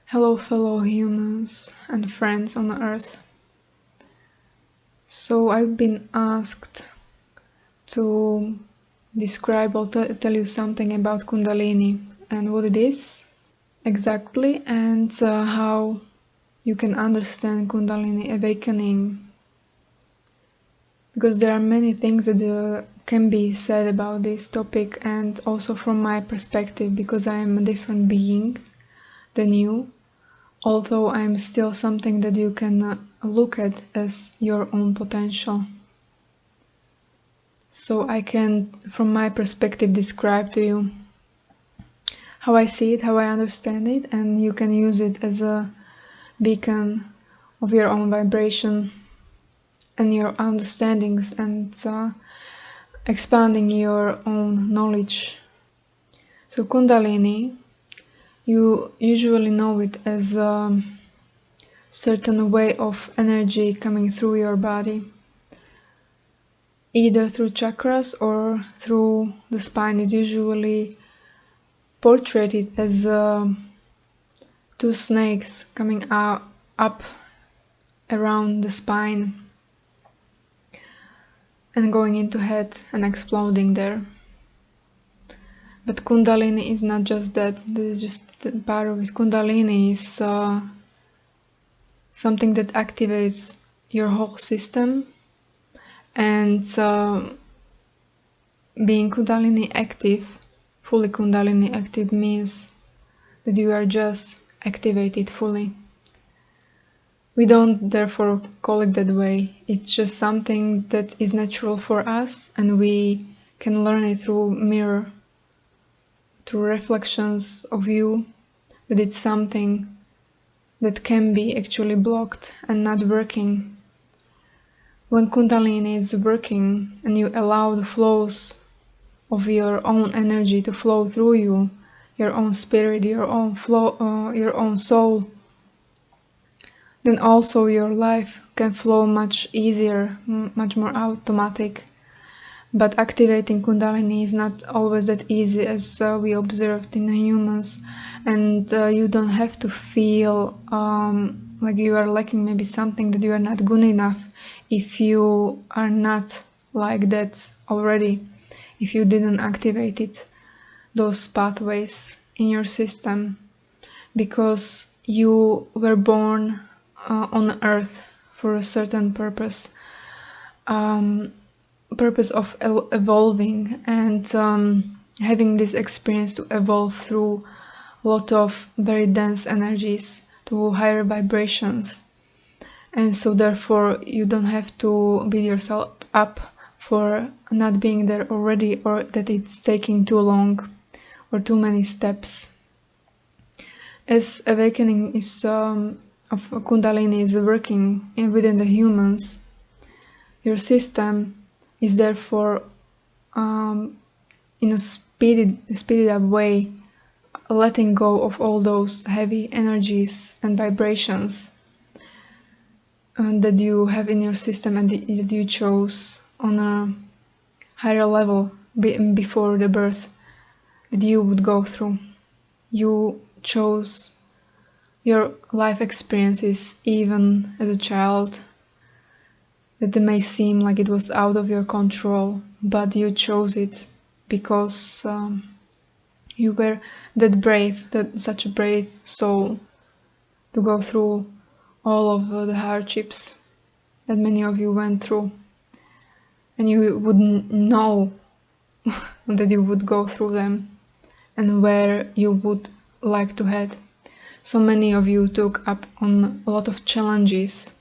Hello, fellow humans and friends on Earth. So, I've been asked to describe or tell you something about Kundalini and what it is exactly, and how you can understand Kundalini awakening. Because there are many things that can be said about this topic, and also from my perspective, because I am a different being than you. Although I'm still something that you can look at as your own potential. So I can, from my perspective, describe to you how I see it, how I understand it, and you can use it as a beacon of your own vibration and your understandings, and expanding your own knowledge. So Kundalini, you usually know it as a certain way of energy coming through your body, either through chakras or through the spine. Is usually portrayed as two snakes coming up around the spine and going into head and exploding there. But Kundalini is not just that. This is just part of it. Kundalini is something that activates your whole system, and being Kundalini active, fully Kundalini active, means that you are just activated fully. We don't therefore call it that way. It's just something that is natural for us, and we can learn it through mirror, through reflections of you, that it's something that can be actually blocked and not working. When Kundalini is working and you allow the flows of your own energy to flow through you, your own spirit, your own flow, your own soul, then also your life can flow much easier, much more automatic. But activating Kundalini is not always that easy, as we observed in the humans, and you don't have to feel like you are lacking maybe something, that you are not good enough if you are not like that already, if you didn't activate it, those pathways in your system, because you were born on Earth for a certain purpose. Purpose of evolving and having this experience to evolve through a lot of very dense energies to higher vibrations. And so therefore you don't have to beat yourself up for not being there already, or that it's taking too long or too many steps. As awakening is of Kundalini is working within the humans, your system is therefore in a speeded up way letting go of all those heavy energies and vibrations that you have in your system and that you chose on a higher level before the birth that you would go through. You chose your life experiences even as a child, that it may seem like it was out of your control, but you chose it because you were that brave, such a brave soul to go through all of the hardships that many of you went through, and you wouldn't know that you would go through them and where you would like to head. So many of you took up on a lot of challenges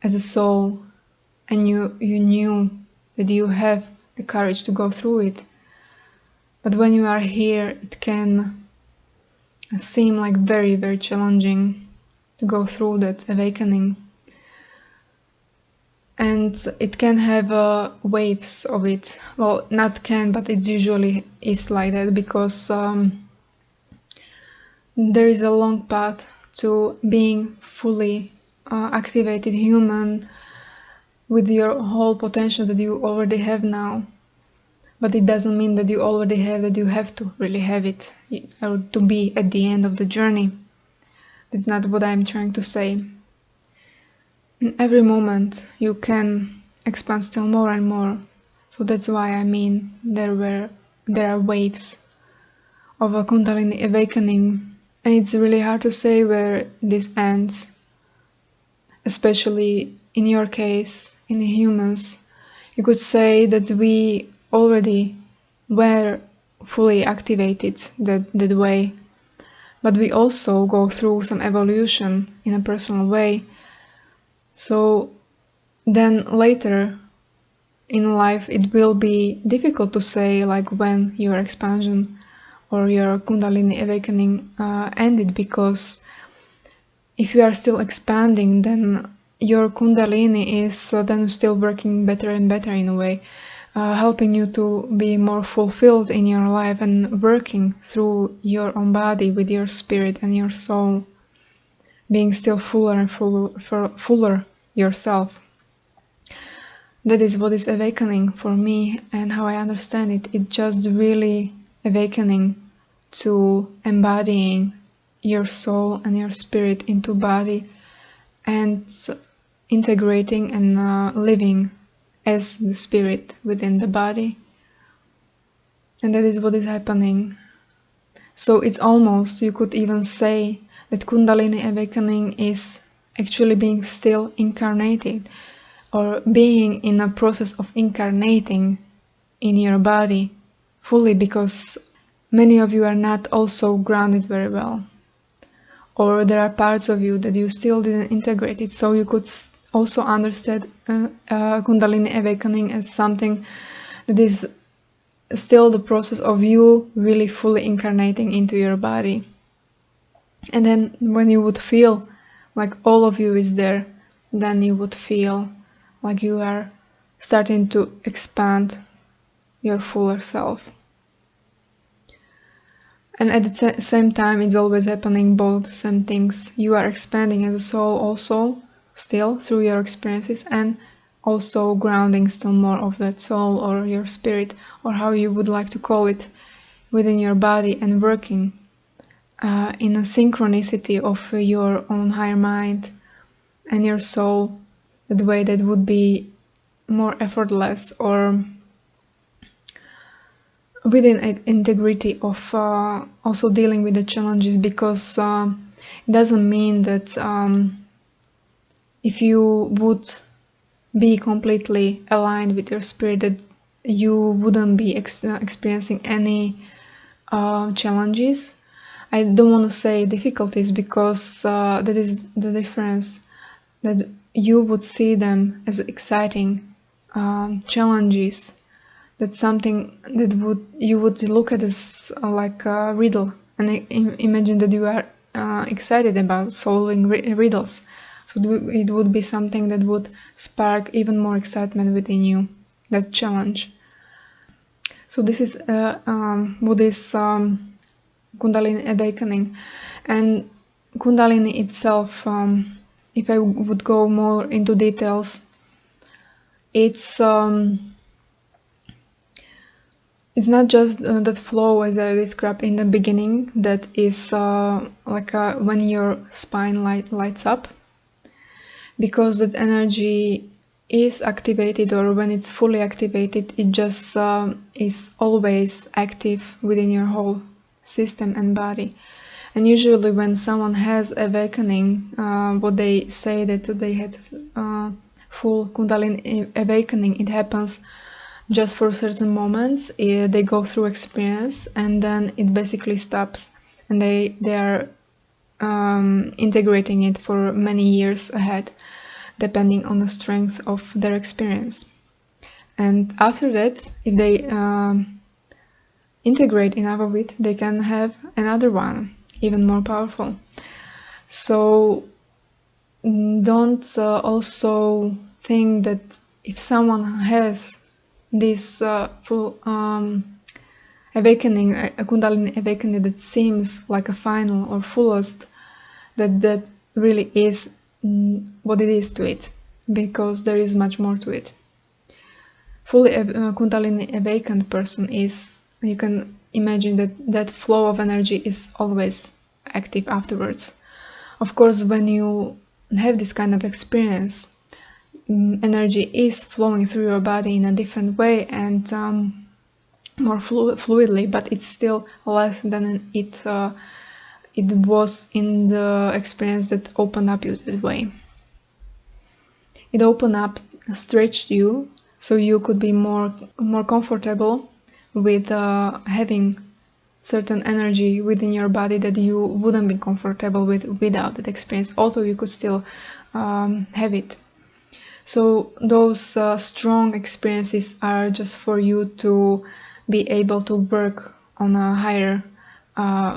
as a soul, and you knew that you have the courage to go through it. But when you are here, it can seem like very, very challenging to go through that awakening. And it can have waves of it. Well, not can, but it usually is like that, because there is a long path to being fully activated human with your whole potential that you already have now. But it doesn't mean that you already have, that you have to really have it, or to be at the end of the journey. That's not what I'm trying to say. In every moment you can expand still more and more. So that's why I mean there are waves of a Kundalini awakening, and it's really hard to say where this ends, especially in your case, in humans. You could say that we already were fully activated that way, but we also go through some evolution in a personal way. So then later in life it will be difficult to say like when your expansion or your Kundalini awakening ended, because if you are still expanding, then your Kundalini is then still working better and better in a way, helping you to be more fulfilled in your life and working through your own body with your spirit and your soul, being still fuller and fuller yourself. That is what is awakening for me, and how I understand it. It's just really awakening to embodying your soul and your spirit into body and integrating and living as the spirit within the body. And that is what is happening. So it's almost, you could even say that Kundalini awakening is actually being still incarnated, or being in a process of incarnating in your body fully, because many of you are not also grounded very well, or there are parts of you that you still didn't integrate it. So you could also understand Kundalini awakening as something that is still the process of you really fully incarnating into your body. And then when you would feel like all of you is there, then you would feel like you are starting to expand your fuller self. And at the same time, it's always happening both same things. You are expanding as a soul also, still through your experiences, and also grounding still more of that soul or your spirit, or how you would like to call it, within your body, and working in a synchronicity of your own higher mind and your soul, that way that would be more effortless, or within integrity of also dealing with the challenges, because it doesn't mean that if you would be completely aligned with your spirit, that you wouldn't be experiencing any challenges. I don't want to say difficulties, because that is the difference, that you would see them as exciting challenges. That's something that you would look at as like a riddle, and imagine that you are excited about solving riddles. So it would be something that would spark even more excitement within you, that challenge. So this is what is Kundalini awakening. And Kundalini itself, if I would go more into details, it's not just that flow as I described in the beginning, that is like when your spine lights up, because that energy is activated, or when it's fully activated, it just is always active within your whole system and body. And usually when someone has awakening, what they say that they had full Kundalini awakening, it happens just for certain moments. They go through experience, and then it basically stops, and they are integrating it for many years ahead, depending on the strength of their experience. And after that, if they integrate enough of it, they can have another one, even more powerful. So don't also think that if someone has this full awakening, a Kundalini awakening that seems like a final or fullest, that really is what it is to it, because there is much more to it. Fully Kundalini awakened person is, you can imagine that flow of energy is always active afterwards. Of course, when you have this kind of experience, energy is flowing through your body in a different way and more fluidly, but it's still less than it was in the experience that opened up you that way. It opened up, stretched you, so you could be more comfortable with having certain energy within your body that you wouldn't be comfortable with without that experience, although you could still have it. So those strong experiences are just for you to be able to work on a higher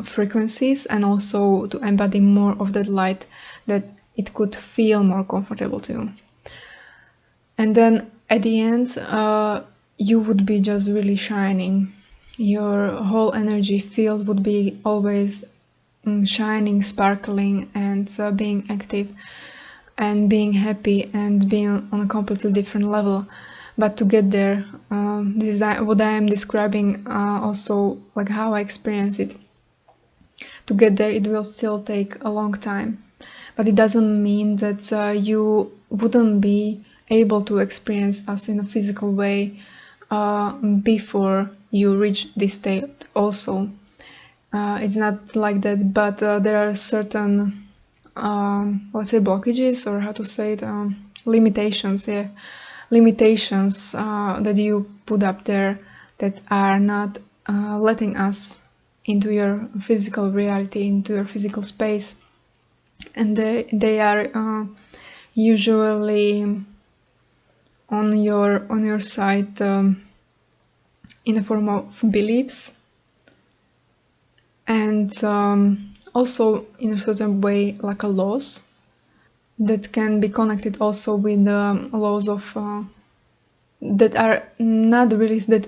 frequencies, and also to embody more of that light, that it could feel more comfortable to you. And then at the end, you would be just really shining. Your whole energy field would be always shining, sparkling, and being active and being happy and being on a completely different level. But to get there, this is what I am describing, also like how I experience it. To get there, it will still take a long time, but it doesn't mean that you wouldn't be able to experience us in a physical way before you reach this state also. It's not like that, but there are certain let's say blockages, or how to say it, limitations that you put up there that are not letting us into your physical reality, into your physical space, and they are usually on your side in the form of beliefs, and also in a certain way like a laws that can be connected also with the laws of that are not really that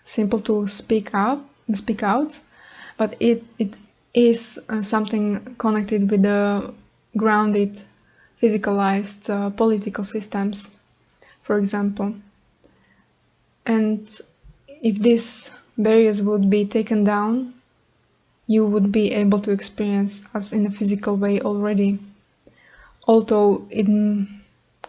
simple to speak out, but it is something connected with the grounded, physicalized political systems, for example. And if these barriers would be taken down, you would be able to experience us in a physical way already. Although it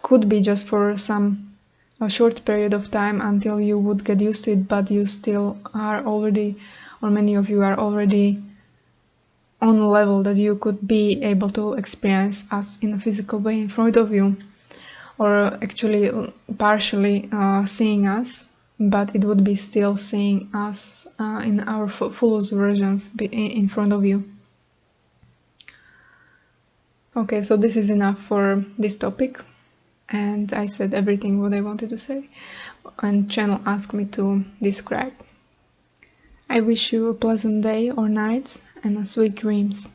could be just for a short period of time until you would get used to it, but you still are already, or many of you are already on a level that you could be able to experience us in a physical way in front of you, or actually partially seeing us, but it would be still seeing us in our fullest versions in front of you. Okay, so this is enough for this topic, and I said everything what I wanted to say, and channel asked me to describe. I wish you a pleasant day or night and sweet dreams.